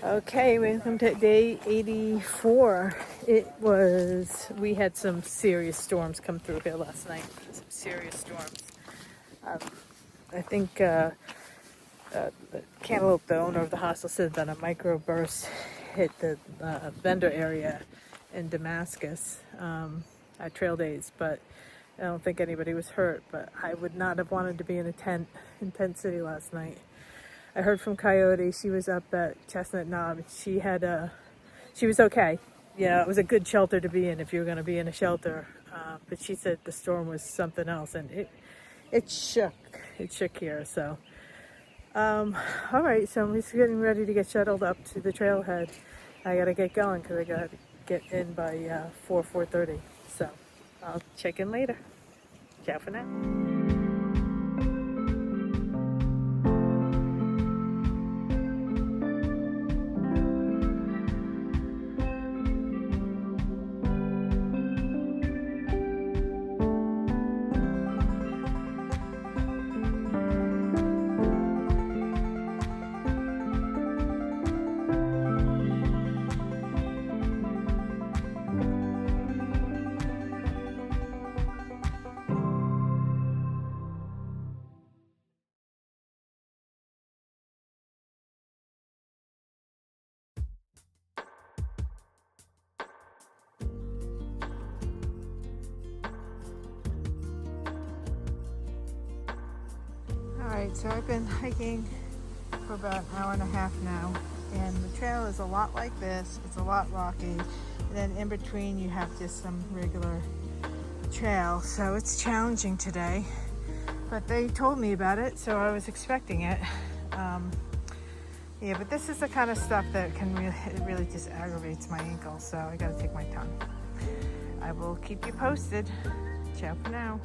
Okay, welcome to day 84. We had some serious storms come through here last night. Some serious storms. I think the Cantaloupe, the owner of the hostel, said that a microburst hit the vendor area in Damascus at trail days, but I don't think anybody was hurt. But I would not have wanted to be in a tent in City last night. I heard from Coyote. She was up at Chestnut Knob. She was okay. Yeah, it was a good shelter to be in if you were going to be in a shelter. But she said the storm was something else, and it shook. It shook here. So, all right. So I'm just getting ready to get shuttled up to the trailhead. I got to get going because I got to get in by 4:30. So I'll check in later. Ciao for now. Alright, so I've been hiking for about an hour and a half now, and the trail is a lot like this. It's a lot rocky, and then in between you have just some regular trail, so it's challenging today, but they told me about it, so I was expecting it. Yeah, but this is the kind of stuff that it really just aggravates my ankle, so I gotta take my time. I will keep you posted. Ciao for now.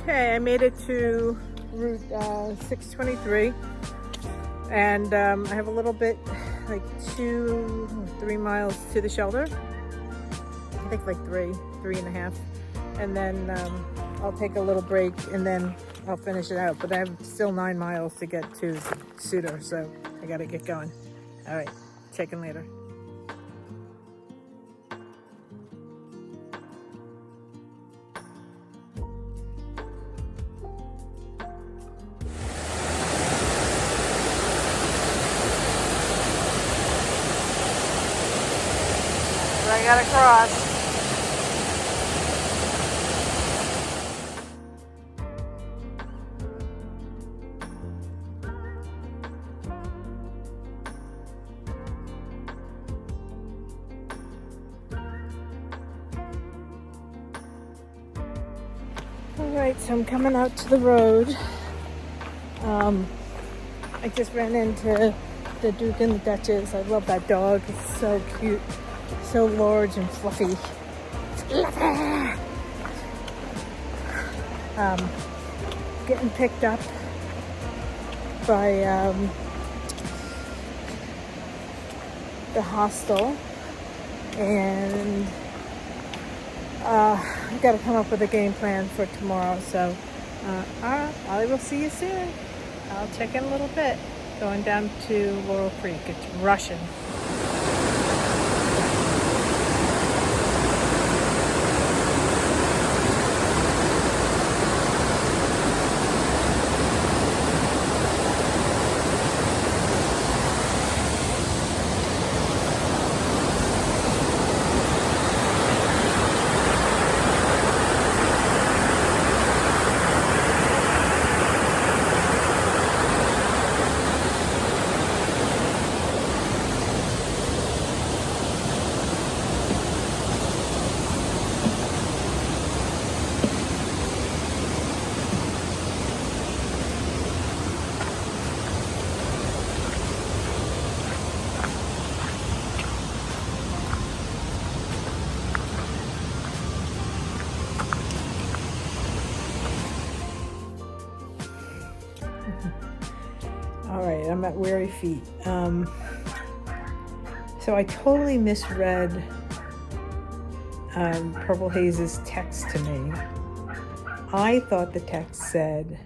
Okay, I made it to Route 623, and I have a little bit, like 2-3 miles to the shelter. I think like 3.5, and then I'll take a little break and then I'll finish it out. But I have still 9 miles to get to Suter, so I gotta get going. All right, check in later. I gotta cross. Alright, so I'm coming out to the road. I just ran into the Duke and the Duchess. I love that dog. It's so cute. So large and fluffy. Getting picked up by the hostel, and I gotta come up with a game plan for tomorrow, so I will see you soon. I'll check in a little bit. Going down to Laurel Creek. It's Russian. All right, I'm at weary feet. So I totally misread Purple Haze's text to me. I thought the text said,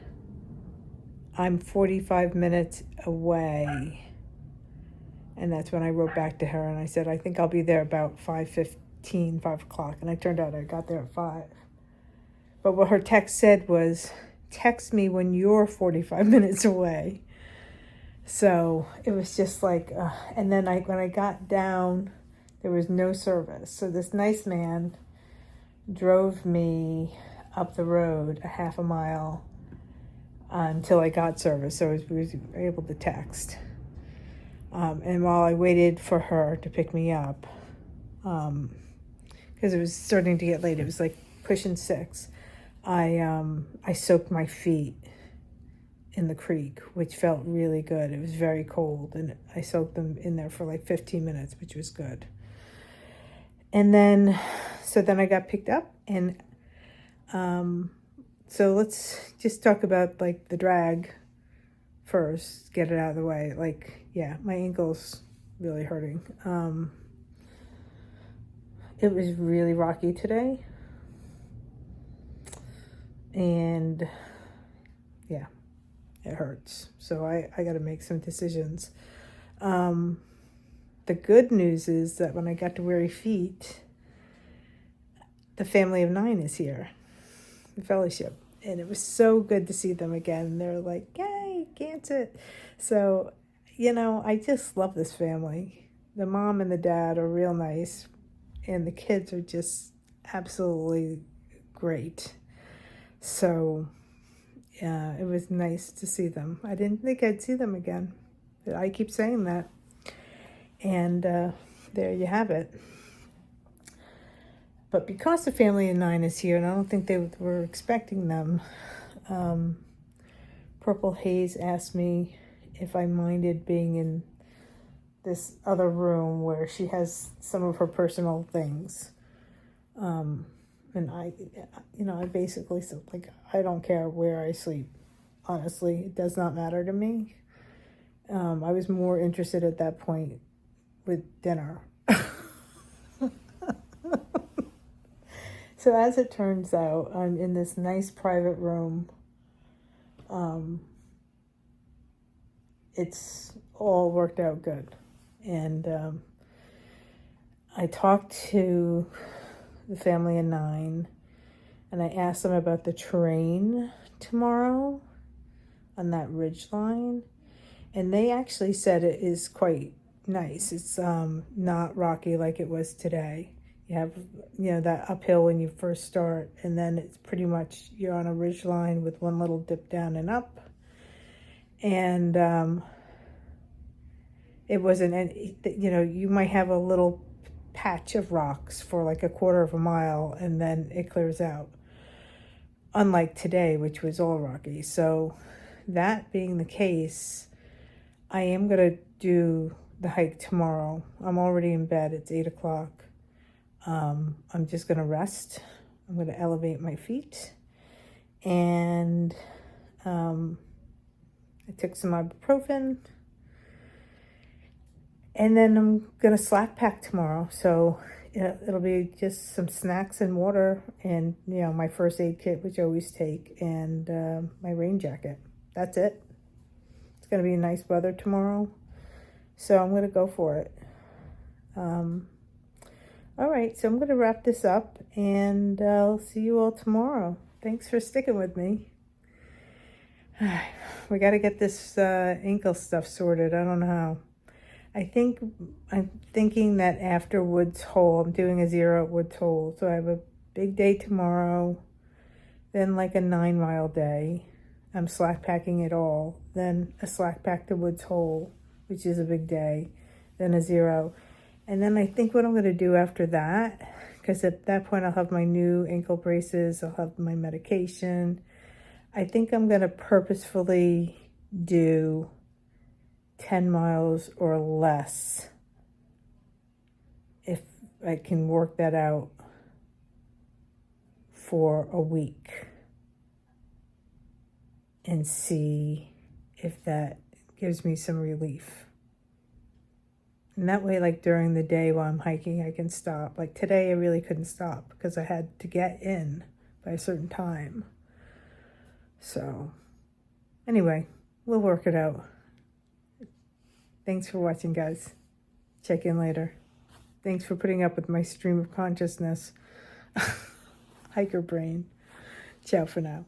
I'm 45 minutes away. And that's when I wrote back to her and I said, I think I'll be there about 5:15, 5 o'clock. And it turned out I got there at 5. But what her text said was, text me when you're 45 minutes away. So it was just like, and then when I got down, there was no service. So this nice man drove me up the road a half a mile until I got service. So we was able to text. And while I waited for her to pick me up, because it was starting to get late, it was like pushing 6, I soaked my feet in the creek, which felt really good. It was very cold, and I soaked them in there for like 15 minutes, which was good. And then, so then I got picked up, and so let's just talk about like the drag first, get it out of the way. Like, yeah, my ankle's really hurting. It was really rocky today, and yeah, it hurts. So I got to make some decisions. The good news is that when I got to Weary Feet, the family of 9 is here, the fellowship. And it was so good to see them again. They're like, yay, Gansett. So, I just love this family. The mom and the dad are real nice. And the kids are just absolutely great. So, yeah, it was nice to see them. I didn't think I'd see them again. But I keep saying that. And there you have it. But because the family of 9 is here, and I don't think they were expecting them, Purple Haze asked me if I minded being in this other room where she has some of her personal things. And I basically said, like, I don't care where I sleep. Honestly, it does not matter to me. I was more interested at that point with dinner. So as it turns out, I'm in this nice private room. It's all worked out good. And I talked to the family of 9, and I asked them about the terrain tomorrow on that ridge line. And they actually said it is quite nice. It's not rocky like it was today. You have, that uphill when you first start, and then it's pretty much, you're on a ridge line with one little dip down and up. And it wasn't, you might have a little patch of rocks for like a quarter of a mile, and then it clears out. Unlike today, which was all rocky. So that being the case, I am going to do the hike tomorrow. I'm already in bed. It's 8 o'clock. I'm just going to rest. I'm going to elevate my feet. And I took some ibuprofen. And then I'm going to slack pack tomorrow. So it'll be just some snacks and water and, my first aid kit, which I always take, and my rain jacket. That's it. It's going to be nice weather tomorrow. So I'm going to go for it. All right, so I'm going to wrap this up, and I'll see you all tomorrow. Thanks for sticking with me. We got to get this ankle stuff sorted. I don't know how. I'm thinking that after Woods Hole, I'm doing a 0 at Woods Hole. So I have a big day tomorrow, then like a 9-mile day. I'm slack packing it all. Then a slack pack to Woods Hole, which is a big day. Then a 0. And then I think what I'm going to do after that, because at that point I'll have my new ankle braces, I'll have my medication. I think I'm going to purposefully do 10 miles or less if I can work that out for a week and see if that gives me some relief. And that way, like during the day while I'm hiking, I can stop. Like today, I really couldn't stop because I had to get in by a certain time. So anyway, we'll work it out. Thanks for watching, guys. Check in later. Thanks for putting up with my stream of consciousness. Hiker brain. Ciao for now.